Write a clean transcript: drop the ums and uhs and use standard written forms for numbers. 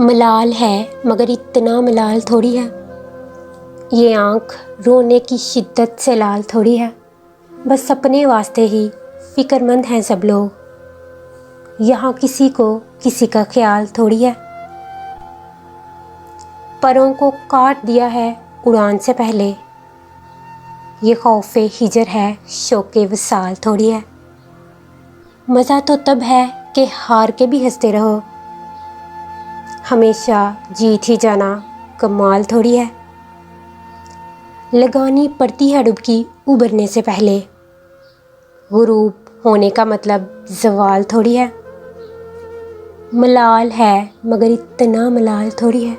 मलाल है मगर इतना मलाल थोड़ी है। ये आँख रोने की शिद्दत से लाल थोड़ी है। बस अपने वास्ते ही फ़िक्रमंद हैं सब लोग। यहाँ किसी को किसी का ख्याल थोड़ी है। परों को काट दिया है उड़ान से पहले। ये खौफ़े हिजर है, शौक़े वसाल थोड़ी है। मज़ा तो तब है कि हार के भी हंसते रहो। हमेशा जीत ही जाना कमाल थोड़ी है। लगानी पड़ती है डुबकी उभरने से पहले। गुरूब होने का मतलब ज़वाल थोड़ी है। मलाल है मगर इतना मलाल थोड़ी है।